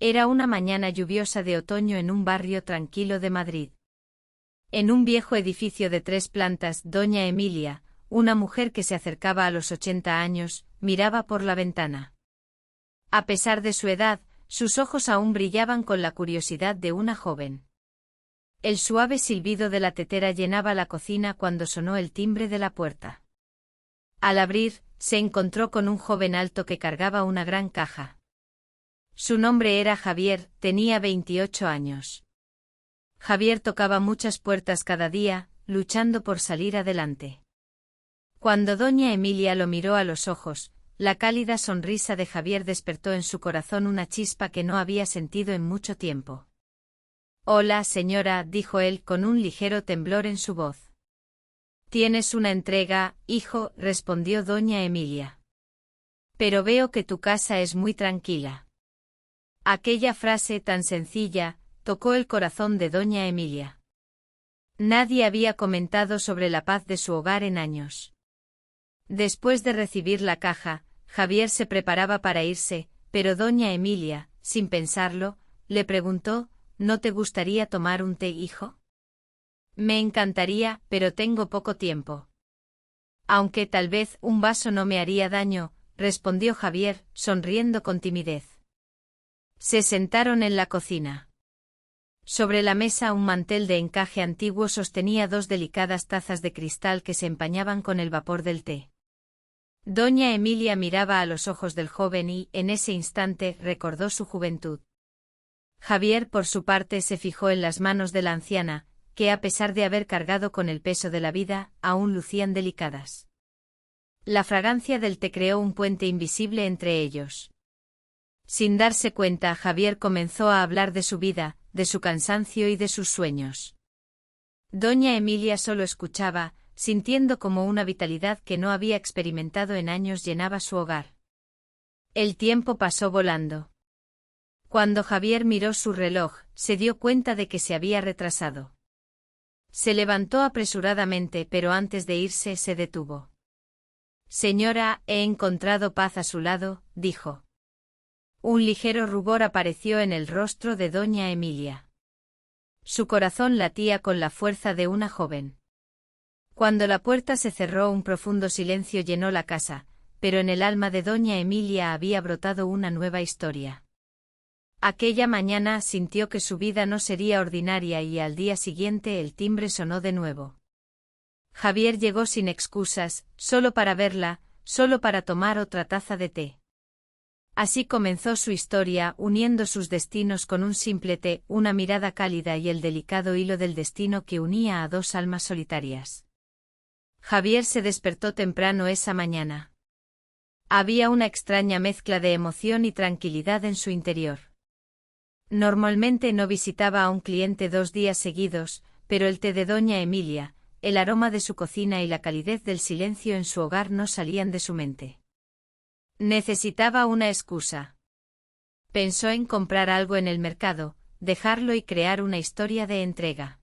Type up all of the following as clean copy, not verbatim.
Era una mañana lluviosa de otoño en un barrio tranquilo de Madrid. En un viejo edificio de 3 plantas, doña Emilia, una mujer que se acercaba a los 80 años, miraba por la ventana. A pesar de su edad, sus ojos aún brillaban con la curiosidad de una joven. El suave silbido de la tetera llenaba la cocina cuando sonó el timbre de la puerta. Al abrir, se encontró con un joven alto que cargaba una gran caja. Su nombre era Javier, tenía 28 años. Javier tocaba muchas puertas cada día, luchando por salir adelante. Cuando doña Emilia lo miró a los ojos, la cálida sonrisa de Javier despertó en su corazón una chispa que no había sentido en mucho tiempo. «Hola, señora», dijo él con un ligero temblor en su voz. «¿Tienes una entrega, hijo?», respondió doña Emilia. «Pero veo que tu casa es muy tranquila». Aquella frase tan sencilla tocó el corazón de doña Emilia. Nadie había comentado sobre la paz de su hogar en años. Después de recibir la caja, Javier se preparaba para irse, pero doña Emilia, sin pensarlo, le preguntó: «¿No te gustaría tomar un té, hijo?» «Me encantaría, pero tengo poco tiempo». «Aunque tal vez un vaso no me haría daño», respondió Javier, sonriendo con timidez. Se sentaron en la cocina. Sobre la mesa un mantel de encaje antiguo sostenía 2 delicadas tazas de cristal que se empañaban con el vapor del té. Doña Emilia miraba a los ojos del joven y, en ese instante, recordó su juventud. Javier, por su parte, se fijó en las manos de la anciana, que a pesar de haber cargado con el peso de la vida, aún lucían delicadas. La fragancia del té creó un puente invisible entre ellos. Sin darse cuenta, Javier comenzó a hablar de su vida, de su cansancio y de sus sueños. Doña Emilia solo escuchaba, sintiendo como una vitalidad que no había experimentado en años llenaba su hogar. El tiempo pasó volando. Cuando Javier miró su reloj, se dio cuenta de que se había retrasado. Se levantó apresuradamente, pero antes de irse se detuvo. «Señora, he encontrado paz a su lado», dijo. Un ligero rubor apareció en el rostro de doña Emilia. Su corazón latía con la fuerza de una joven. Cuando la puerta se cerró, un profundo silencio llenó la casa, pero en el alma de doña Emilia había brotado una nueva historia. Aquella mañana sintió que su vida no sería ordinaria y al día siguiente el timbre sonó de nuevo. Javier llegó sin excusas, solo para verla, solo para tomar otra taza de té. Así comenzó su historia, uniendo sus destinos con un simple té, una mirada cálida y el delicado hilo del destino que unía a 2 almas solitarias. Javier se despertó temprano esa mañana. Había una extraña mezcla de emoción y tranquilidad en su interior. Normalmente no visitaba a un cliente 2 días seguidos, pero el té de doña Emilia, el aroma de su cocina y la calidez del silencio en su hogar no salían de su mente. Necesitaba una excusa. Pensó en comprar algo en el mercado, dejarlo y crear una historia de entrega.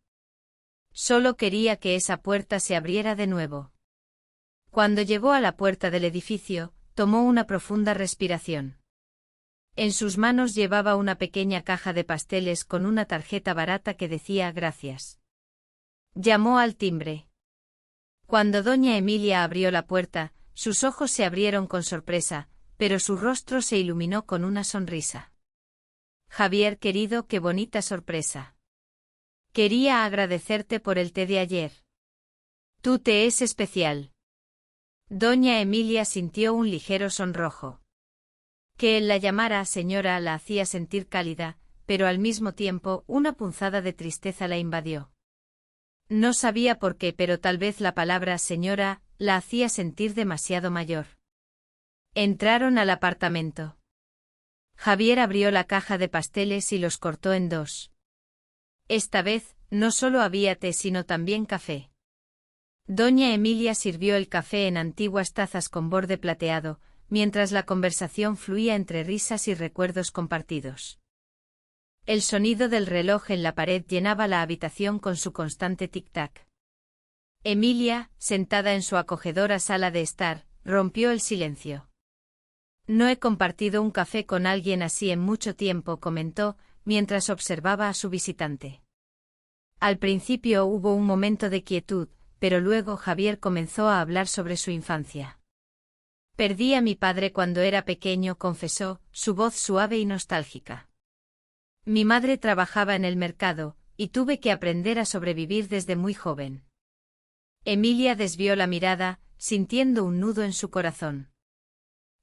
Solo quería que esa puerta se abriera de nuevo. Cuando llegó a la puerta del edificio, tomó una profunda respiración. En sus manos llevaba una pequeña caja de pasteles con una tarjeta barata que decía «Gracias». Llamó al timbre. Cuando doña Emilia abrió la puerta, sus ojos se abrieron con sorpresa, pero su rostro se iluminó con una sonrisa. «Javier querido, qué bonita sorpresa. Quería agradecerte por el té de ayer. Tu té es especial». Doña Emilia sintió un ligero sonrojo. Que él la llamara señora la hacía sentir cálida, pero al mismo tiempo una punzada de tristeza la invadió. No sabía por qué, pero tal vez la palabra señora la hacía sentir demasiado mayor. Entraron al apartamento. Javier abrió la caja de pasteles y los cortó en 2. Esta vez, no solo había té sino también café. Doña Emilia sirvió el café en antiguas tazas con borde plateado, mientras la conversación fluía entre risas y recuerdos compartidos. El sonido del reloj en la pared llenaba la habitación con su constante tic-tac. Emilia, sentada en su acogedora sala de estar, rompió el silencio. No he compartido un café con alguien así en mucho tiempo, comentó, mientras observaba a su visitante. Al principio hubo un momento de quietud, pero luego Javier comenzó a hablar sobre su infancia. Perdí a mi padre cuando era pequeño, confesó, su voz suave y nostálgica. Mi madre trabajaba en el mercado, y tuve que aprender a sobrevivir desde muy joven. Emilia desvió la mirada, sintiendo un nudo en su corazón.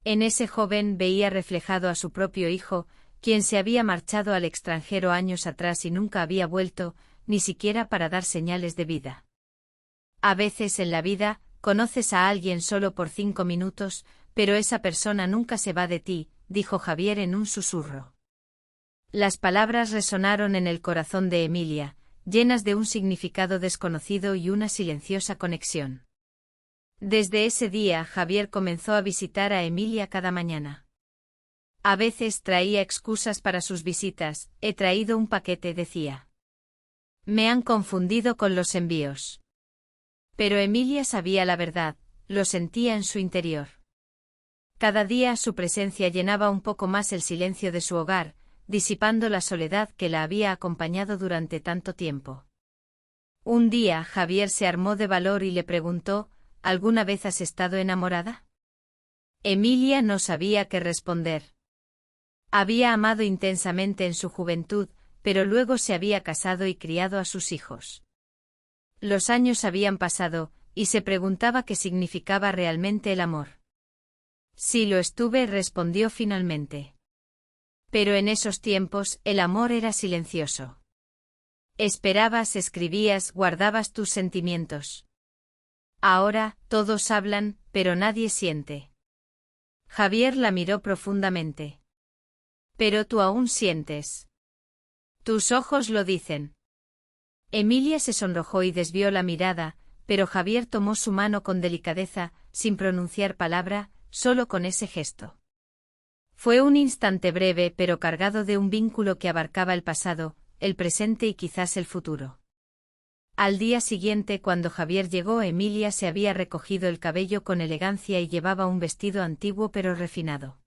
En ese joven veía reflejado a su propio hijo, quien se había marchado al extranjero años atrás y nunca había vuelto, ni siquiera para dar señales de vida. A veces en la vida, conoces a alguien solo por 5 minutos, pero esa persona nunca se va de ti, dijo Javier en un susurro. Las palabras resonaron en el corazón de Emilia, llenas de un significado desconocido y una silenciosa conexión. Desde ese día Javier comenzó a visitar a Emilia cada mañana. A veces traía excusas para sus visitas, he traído un paquete, decía. Me han confundido con los envíos. Pero Emilia sabía la verdad, lo sentía en su interior. Cada día su presencia llenaba un poco más el silencio de su hogar, disipando la soledad que la había acompañado durante tanto tiempo. Un día Javier se armó de valor y le preguntó, ¿alguna vez has estado enamorada? Emilia no sabía qué responder. Había amado intensamente en su juventud, pero luego se había casado y criado a sus hijos. Los años habían pasado, y se preguntaba qué significaba realmente el amor. Sí lo estuve, respondió finalmente. Pero en esos tiempos el amor era silencioso. Esperabas, escribías, guardabas tus sentimientos. Ahora, todos hablan, pero nadie siente. Javier la miró profundamente. Pero tú aún sientes. Tus ojos lo dicen. Emilia se sonrojó y desvió la mirada, pero Javier tomó su mano con delicadeza, sin pronunciar palabra, solo con ese gesto. Fue un instante breve pero cargado de un vínculo que abarcaba el pasado, el presente y quizás el futuro. Al día siguiente, cuando Javier llegó, Emilia se había recogido el cabello con elegancia y llevaba un vestido antiguo pero refinado.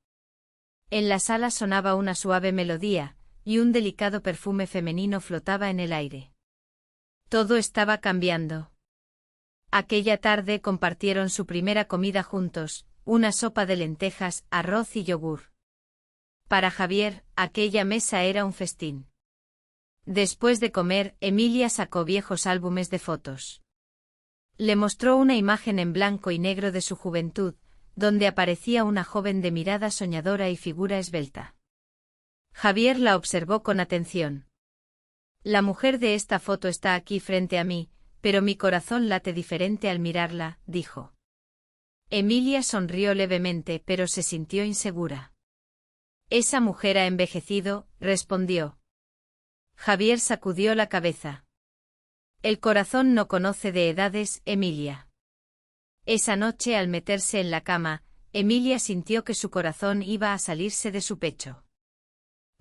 En la sala sonaba una suave melodía, y un delicado perfume femenino flotaba en el aire. Todo estaba cambiando. Aquella tarde compartieron su primera comida juntos, una sopa de lentejas, arroz y yogur. Para Javier, aquella mesa era un festín. Después de comer, Emilia sacó viejos álbumes de fotos. Le mostró una imagen en blanco y negro de su juventud, donde aparecía una joven de mirada soñadora y figura esbelta. Javier la observó con atención. La mujer de esta foto está aquí frente a mí, pero mi corazón late diferente al mirarla, dijo. Emilia sonrió levemente, pero se sintió insegura. Esa mujer ha envejecido, respondió. Javier sacudió la cabeza. El corazón no conoce de edades, Emilia. Esa noche, al meterse en la cama, Emilia sintió que su corazón iba a salirse de su pecho.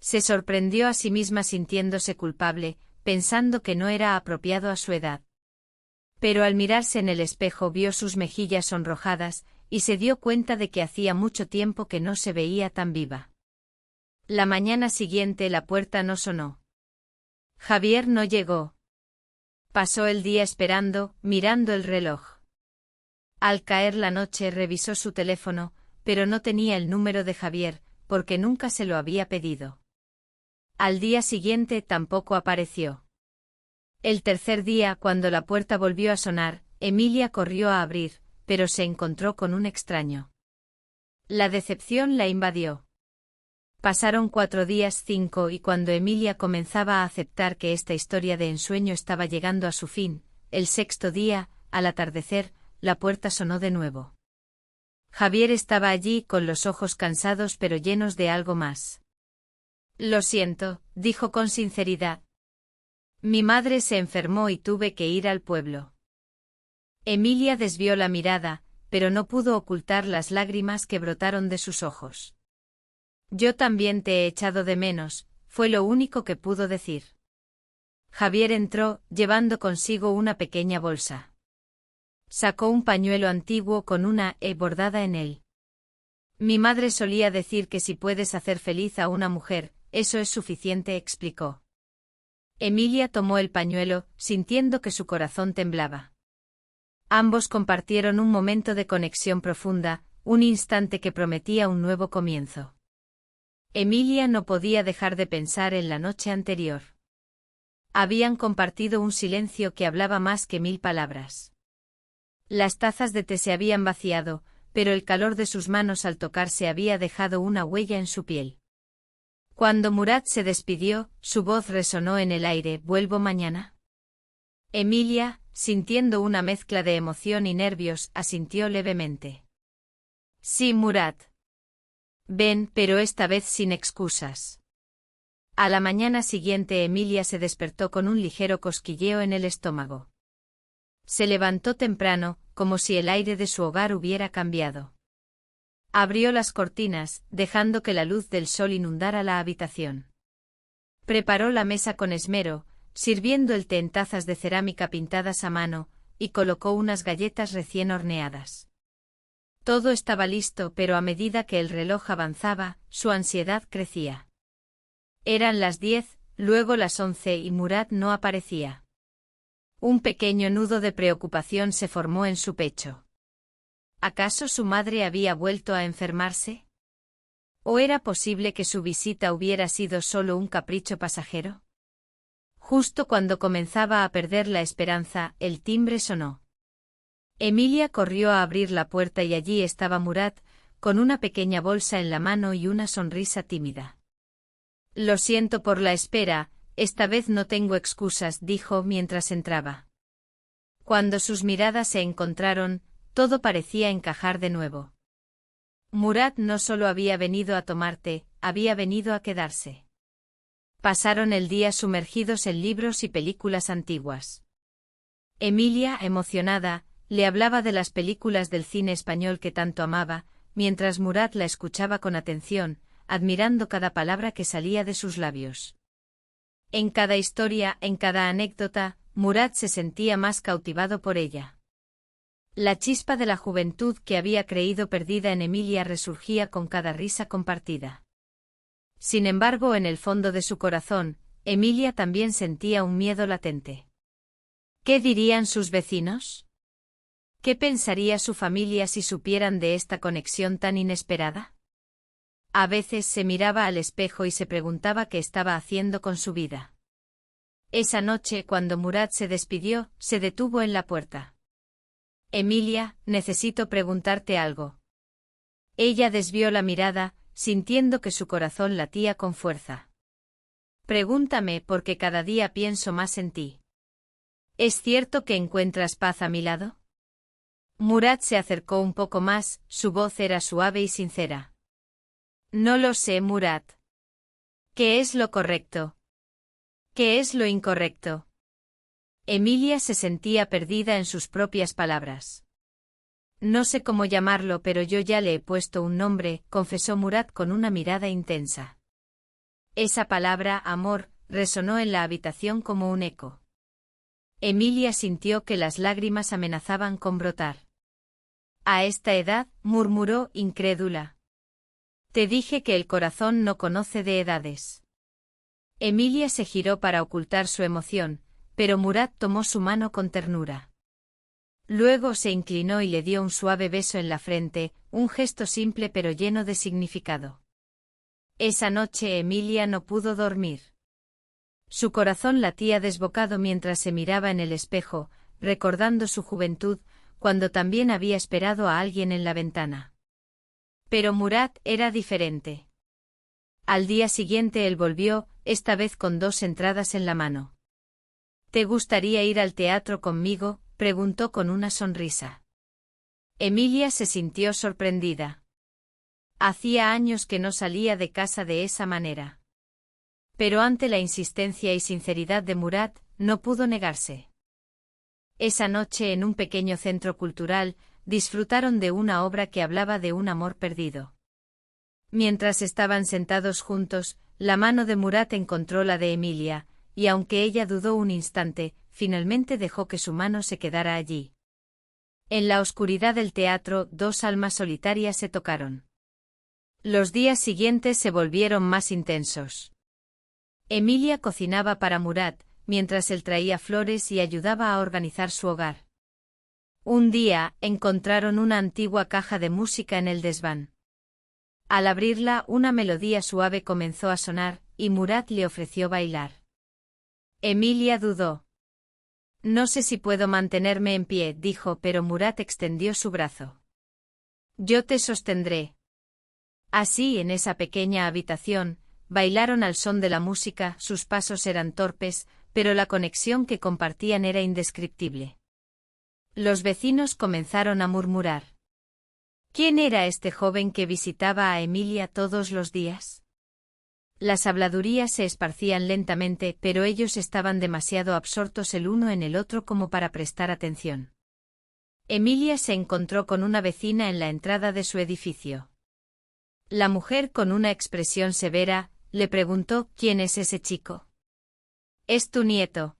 Se sorprendió a sí misma sintiéndose culpable, pensando que no era apropiado a su edad. Pero al mirarse en el espejo vio sus mejillas sonrojadas, y se dio cuenta de que hacía mucho tiempo que no se veía tan viva. La mañana siguiente la puerta no sonó. Javier no llegó. Pasó el día esperando, mirando el reloj. Al caer la noche revisó su teléfono, pero no tenía el número de Javier, porque nunca se lo había pedido. Al día siguiente tampoco apareció. El tercer día, cuando la puerta volvió a sonar, Emilia corrió a abrir, pero se encontró con un extraño. La decepción la invadió. Pasaron 4 días, 5, y cuando Emilia comenzaba a aceptar que esta historia de ensueño estaba llegando a su fin, el 6.º día, al atardecer, la puerta sonó de nuevo. Javier estaba allí con los ojos cansados pero llenos de algo más. Lo siento, dijo con sinceridad. Mi madre se enfermó y tuve que ir al pueblo. Emilia desvió la mirada, pero no pudo ocultar las lágrimas que brotaron de sus ojos. Yo también te he echado de menos, fue lo único que pudo decir. Javier entró, llevando consigo una pequeña bolsa. Sacó un pañuelo antiguo con una E bordada en él. Mi madre solía decir que si puedes hacer feliz a una mujer, eso es suficiente, explicó. Emilia tomó el pañuelo, sintiendo que su corazón temblaba. Ambos compartieron un momento de conexión profunda, un instante que prometía un nuevo comienzo. Emilia no podía dejar de pensar en la noche anterior. Habían compartido un silencio que hablaba más que 1000 palabras. Las tazas de té se habían vaciado, pero el calor de sus manos al tocarse había dejado una huella en su piel. Cuando Murat se despidió, su voz resonó en el aire: ¿vuelvo mañana? Emilia, sintiendo una mezcla de emoción y nervios, asintió levemente. Sí, Murat. Ven, pero esta vez sin excusas. A la mañana siguiente Emilia se despertó con un ligero cosquilleo en el estómago. Se levantó temprano, como si el aire de su hogar hubiera cambiado. Abrió las cortinas, dejando que la luz del sol inundara la habitación. Preparó la mesa con esmero, sirviendo el té en tazas de cerámica pintadas a mano, y colocó unas galletas recién horneadas. Todo estaba listo, pero a medida que el reloj avanzaba, su ansiedad crecía. Eran las 10, luego las 11 y Murat no aparecía. Un pequeño nudo de preocupación se formó en su pecho. ¿Acaso su madre había vuelto a enfermarse? ¿O era posible que su visita hubiera sido solo un capricho pasajero? Justo cuando comenzaba a perder la esperanza, el timbre sonó. Emilia corrió a abrir la puerta y allí estaba Murat, con una pequeña bolsa en la mano y una sonrisa tímida. Lo siento por la espera, esta vez no tengo excusas, dijo mientras entraba. Cuando sus miradas se encontraron, todo parecía encajar de nuevo. Murat no solo había venido a tomar té, había venido a quedarse. Pasaron el día sumergidos en libros y películas antiguas. Emilia, emocionada, le hablaba de las películas del cine español que tanto amaba, mientras Murat la escuchaba con atención, admirando cada palabra que salía de sus labios. En cada historia, en cada anécdota, Murat se sentía más cautivado por ella. La chispa de la juventud que había creído perdida en Emilia resurgía con cada risa compartida. Sin embargo, en el fondo de su corazón, Emilia también sentía un miedo latente. ¿Qué dirían sus vecinos? ¿Qué pensaría su familia si supieran de esta conexión tan inesperada? A veces se miraba al espejo y se preguntaba qué estaba haciendo con su vida. Esa noche, cuando Murat se despidió, se detuvo en la puerta. Emilia, necesito preguntarte algo. Ella desvió la mirada, sintiendo que su corazón latía con fuerza. Pregúntame, porque cada día pienso más en ti. ¿Es cierto que encuentras paz a mi lado? Murat se acercó un poco más, su voz era suave y sincera. No lo sé, Murat. ¿Qué es lo correcto? ¿Qué es lo incorrecto? Emilia se sentía perdida en sus propias palabras. No sé cómo llamarlo, pero yo ya le he puesto un nombre, confesó Murat con una mirada intensa. Esa palabra, amor, resonó en la habitación como un eco. Emilia sintió que las lágrimas amenazaban con brotar. A esta edad, murmuró, incrédula. Te dije que el corazón no conoce de edades. Emilia se giró para ocultar su emoción, pero Murat tomó su mano con ternura. Luego se inclinó y le dio un suave beso en la frente, un gesto simple pero lleno de significado. Esa noche Emilia no pudo dormir. Su corazón latía desbocado mientras se miraba en el espejo, recordando su juventud, cuando también había esperado a alguien en la ventana. Pero Murat era diferente. Al día siguiente él volvió, esta vez con 2 entradas en la mano. ¿Te gustaría ir al teatro conmigo?, preguntó con una sonrisa. Emilia se sintió sorprendida. Hacía años que no salía de casa de esa manera. Pero ante la insistencia y sinceridad de Murat, no pudo negarse. Esa noche en un pequeño centro cultural, disfrutaron de una obra que hablaba de un amor perdido. Mientras estaban sentados juntos, la mano de Murat encontró la de Emilia, y aunque ella dudó un instante, finalmente dejó que su mano se quedara allí. En la oscuridad del teatro, 2 almas solitarias se tocaron. Los días siguientes se volvieron más intensos. Emilia cocinaba para Murat, mientras él traía flores y ayudaba a organizar su hogar. Un día, encontraron una antigua caja de música en el desván. Al abrirla, una melodía suave comenzó a sonar, y Murat le ofreció bailar. Emilia dudó. No sé si puedo mantenerme en pie, dijo, pero Murat extendió su brazo. Yo te sostendré. Así, en esa pequeña habitación, bailaron al son de la música, sus pasos eran torpes, pero la conexión que compartían era indescriptible. Los vecinos comenzaron a murmurar. ¿Quién era este joven que visitaba a Emilia todos los días? Las habladurías se esparcían lentamente, pero ellos estaban demasiado absortos el uno en el otro como para prestar atención. Emilia se encontró con una vecina en la entrada de su edificio. La mujer, con una expresión severa, le preguntó: ¿Quién es ese chico? Es tu nieto.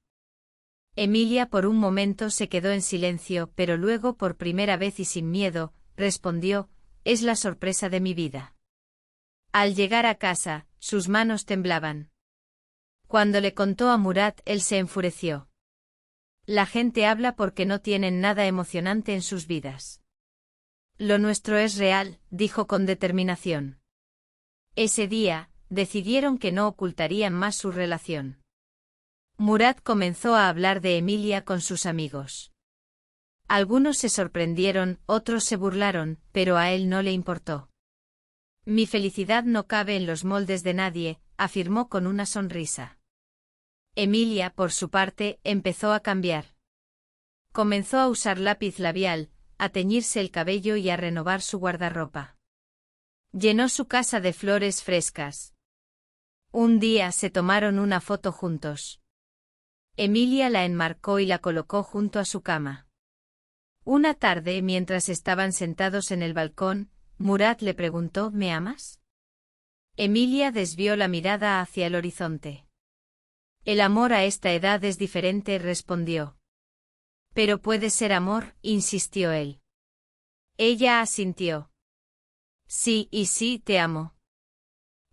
Emilia por un momento se quedó en silencio, pero luego, por primera vez y sin miedo, respondió: es la sorpresa de mi vida. Al llegar a casa, sus manos temblaban. Cuando le contó a Murat, él se enfureció. La gente habla porque no tienen nada emocionante en sus vidas. Lo nuestro es real, dijo con determinación. Ese día, decidieron que no ocultarían más su relación. Murat comenzó a hablar de Emilia con sus amigos. Algunos se sorprendieron, otros se burlaron, pero a él no le importó. Mi felicidad no cabe en los moldes de nadie, afirmó con una sonrisa. Emilia, por su parte, empezó a cambiar. Comenzó a usar lápiz labial, a teñirse el cabello y a renovar su guardarropa. Llenó su casa de flores frescas. Un día se tomaron una foto juntos. Emilia la enmarcó y la colocó junto a su cama. Una tarde, mientras estaban sentados en el balcón, Murat le preguntó: ¿Me amas? Emilia desvió la mirada hacia el horizonte. El amor a esta edad es diferente, respondió. Pero puede ser amor, insistió él. Ella asintió. Sí, y sí, te amo.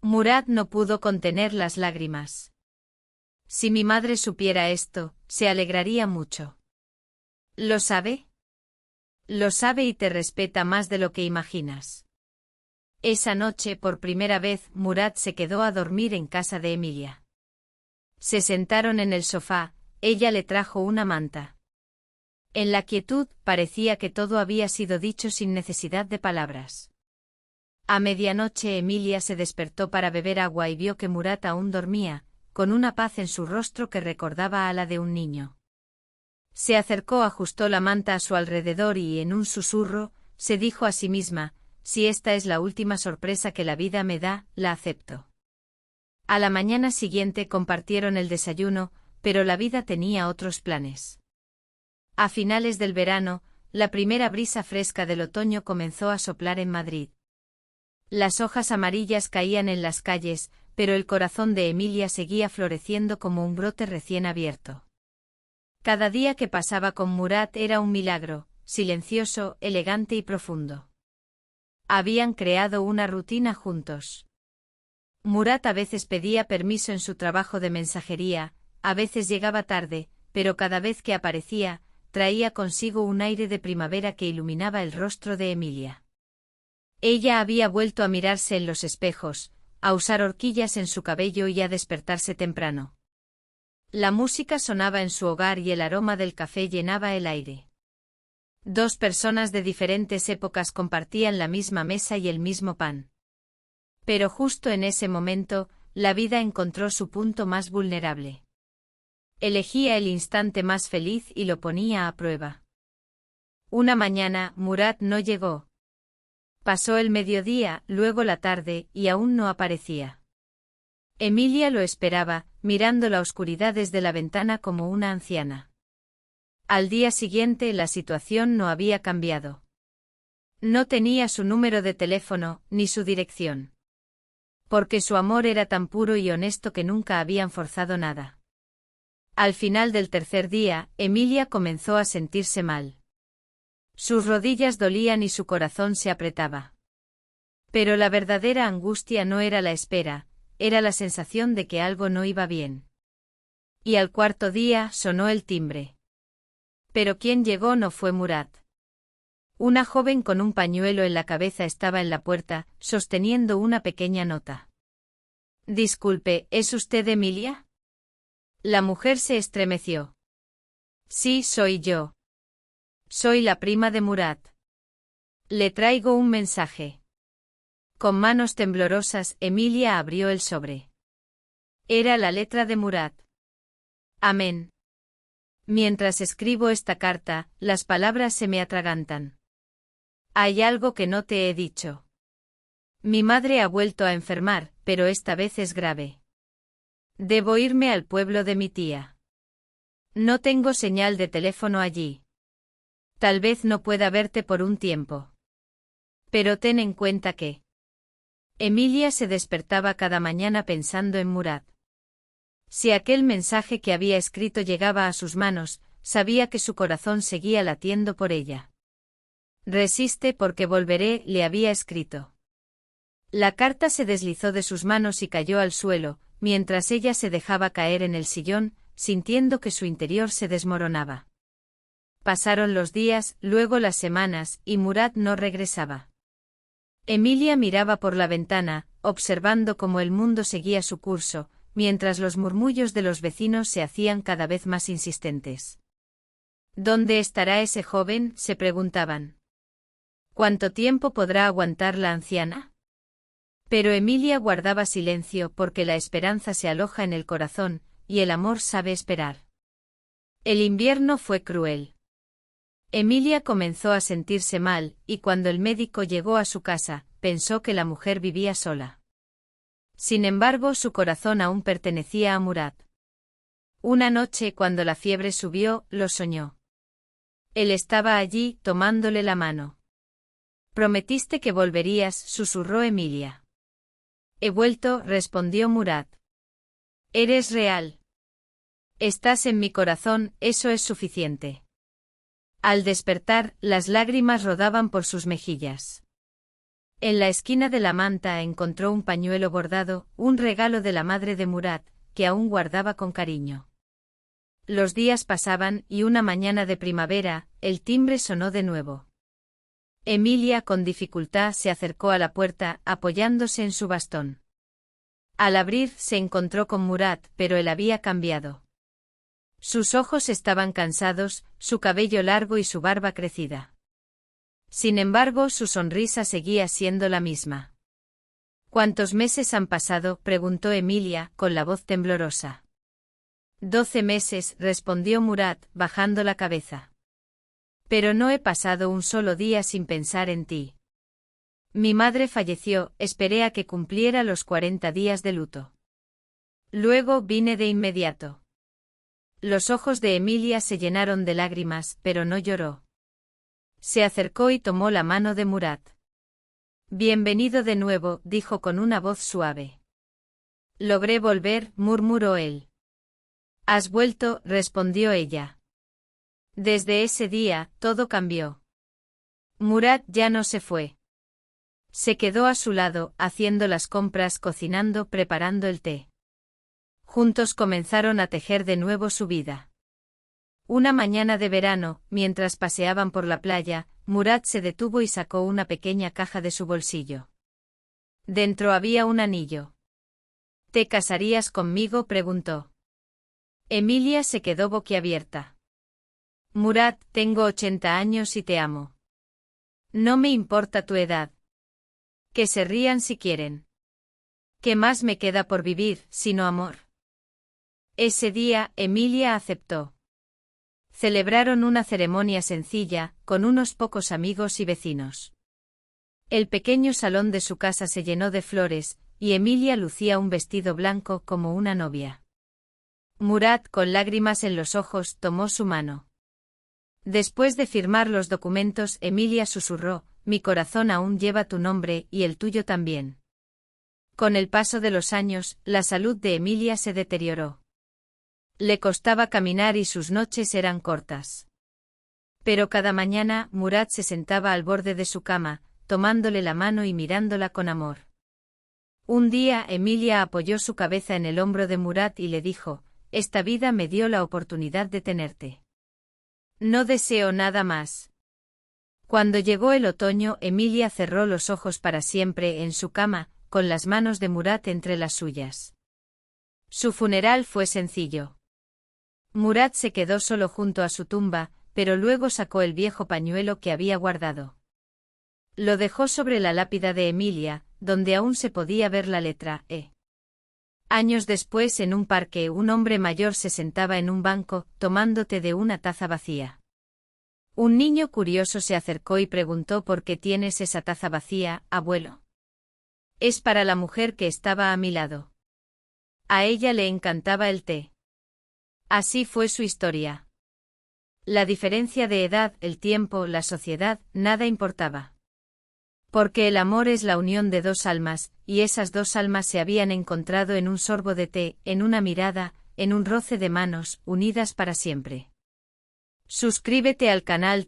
Murat no pudo contener las lágrimas. Si mi madre supiera esto, se alegraría mucho. ¿Lo sabe? Lo sabe y te respeta más de lo que imaginas. Esa noche, por primera vez, Murat se quedó a dormir en casa de Emilia. Se sentaron en el sofá, ella le trajo una manta. En la quietud, parecía que todo había sido dicho sin necesidad de palabras. A medianoche Emilia se despertó para beber agua y vio que Murat aún dormía, con una paz en su rostro que recordaba a la de un niño. Se acercó, ajustó la manta a su alrededor y, en un susurro, se dijo a sí misma: si esta es la última sorpresa que la vida me da, la acepto. A la mañana siguiente compartieron el desayuno, pero la vida tenía otros planes. A finales del verano, la primera brisa fresca del otoño comenzó a soplar en Madrid. Las hojas amarillas caían en las calles, pero el corazón de Emilia seguía floreciendo como un brote recién abierto. Cada día que pasaba con Murat era un milagro, silencioso, elegante y profundo. Habían creado una rutina juntos. Murat a veces pedía permiso en su trabajo de mensajería, a veces llegaba tarde, pero cada vez que aparecía, traía consigo un aire de primavera que iluminaba el rostro de Emilia. Ella había vuelto a mirarse en los espejos, a usar horquillas en su cabello y a despertarse temprano. La música sonaba en su hogar y el aroma del café llenaba el aire. Dos personas de diferentes épocas compartían la misma mesa y el mismo pan. Pero justo en ese momento, la vida encontró su punto más vulnerable. Elegía el instante más feliz y lo ponía a prueba. Una mañana, Murat no llegó. Pasó el mediodía, luego la tarde, y aún no aparecía. Emilia lo esperaba, mirando la oscuridad desde la ventana como una anciana. Al día siguiente la situación no había cambiado. No tenía su número de teléfono, ni su dirección. Porque su amor era tan puro y honesto que nunca habían forzado nada. Al final del tercer día, Emilia comenzó a sentirse mal. Sus rodillas dolían y su corazón se apretaba. Pero la verdadera angustia no era la espera, era la sensación de que algo no iba bien. Y al cuarto día sonó el timbre. Pero quien llegó no fue Murad. Una joven con un pañuelo en la cabeza estaba en la puerta, sosteniendo una pequeña nota. Disculpe, ¿es usted Emilia? La mujer se estremeció. Sí, soy yo. Soy la prima de Murad. Le traigo un mensaje. Con manos temblorosas, Emilia abrió el sobre. Era la letra de Murad. Amén. Mientras escribo esta carta, las palabras se me atragantan. Hay algo que no te he dicho. Mi madre ha vuelto a enfermar, pero esta vez es grave. Debo irme al pueblo de mi tía. No tengo señal de teléfono allí. Tal vez no pueda verte por un tiempo. Pero ten en cuenta que... Emilia se despertaba cada mañana pensando en Murad. Si aquel mensaje que había escrito llegaba a sus manos, sabía que su corazón seguía latiendo por ella. Resiste porque volveré, le había escrito. La carta se deslizó de sus manos y cayó al suelo, mientras ella se dejaba caer en el sillón, sintiendo que su interior se desmoronaba. Pasaron los días, luego las semanas, y Murad no regresaba. Emilia miraba por la ventana, observando cómo el mundo seguía su curso, mientras los murmullos de los vecinos se hacían cada vez más insistentes. ¿Dónde estará ese joven?, se preguntaban. ¿Cuánto tiempo podrá aguantar la anciana? Pero Emilia guardaba silencio porque la esperanza se aloja en el corazón, y el amor sabe esperar. El invierno fue cruel. Emilia comenzó a sentirse mal, y cuando el médico llegó a su casa, pensó que la mujer vivía sola. Sin embargo, su corazón aún pertenecía a Murad. Una noche, cuando la fiebre subió, lo soñó. Él estaba allí, tomándole la mano. Prometiste que volverías, susurró Emilia. He vuelto, respondió Murad. Eres real. Estás en mi corazón, eso es suficiente. Al despertar, las lágrimas rodaban por sus mejillas. En la esquina de la manta encontró un pañuelo bordado, un regalo de la madre de Murad, que aún guardaba con cariño. Los días pasaban y una mañana de primavera, el timbre sonó de nuevo. Emilia con dificultad se acercó a la puerta, apoyándose en su bastón. Al abrir, se encontró con Murad, pero él había cambiado. Sus ojos estaban cansados, su cabello largo y su barba crecida. Sin embargo, su sonrisa seguía siendo la misma. ¿Cuántos meses han pasado?, preguntó Emilia, con la voz temblorosa. 12 meses, respondió Murad, bajando la cabeza. Pero no he pasado un solo día sin pensar en ti. Mi madre falleció, esperé a que cumpliera los 40 días de luto. Luego vine de inmediato. Los ojos de Emilia se llenaron de lágrimas, pero no lloró. Se acercó y tomó la mano de Murad. Bienvenido de nuevo, dijo con una voz suave. Logré volver, murmuró él. Has vuelto, respondió ella. Desde ese día, todo cambió. Murad ya no se fue. Se quedó a su lado, haciendo las compras, cocinando, preparando el té. Juntos comenzaron a tejer de nuevo su vida. Una mañana de verano, mientras paseaban por la playa, Murad se detuvo y sacó una pequeña caja de su bolsillo. Dentro había un anillo. ¿Te casarías conmigo?, preguntó. Emilia se quedó boquiabierta. Murad, tengo 80 años y te amo. No me importa tu edad. Que se rían si quieren. ¿Qué más me queda por vivir, sino amor? Ese día, Emilia aceptó. Celebraron una ceremonia sencilla, con unos pocos amigos y vecinos. El pequeño salón de su casa se llenó de flores, y Emilia lucía un vestido blanco como una novia. Murad, con lágrimas en los ojos, tomó su mano. Después de firmar los documentos, Emilia susurró, mi corazón aún lleva tu nombre y el tuyo también. Con el paso de los años, la salud de Emilia se deterioró. Le costaba caminar y sus noches eran cortas. Pero cada mañana, Murad se sentaba al borde de su cama, tomándole la mano y mirándola con amor. Un día Emilia apoyó su cabeza en el hombro de Murat y le dijo: «Esta vida me dio la oportunidad de tenerte. No deseo nada más». Cuando llegó el otoño, Emilia cerró los ojos para siempre en su cama, con las manos de Murat entre las suyas. Su funeral fue sencillo. Murat se quedó solo junto a su tumba, pero luego sacó el viejo pañuelo que había guardado. Lo dejó sobre la lápida de Emilia, donde aún se podía ver la letra E. Años después, en un parque, un hombre mayor se sentaba en un banco, tomando té de una taza vacía. Un niño curioso se acercó y preguntó: «¿Por qué tienes esa taza vacía, abuelo?». «Es para la mujer que estaba a mi lado. A ella le encantaba el té». Así fue su historia. La diferencia de edad, el tiempo, la sociedad, nada importaba. Porque el amor es la unión de dos almas, y esas dos almas se habían encontrado en un sorbo de té, en una mirada, en un roce de manos, unidas para siempre. Suscríbete al canal.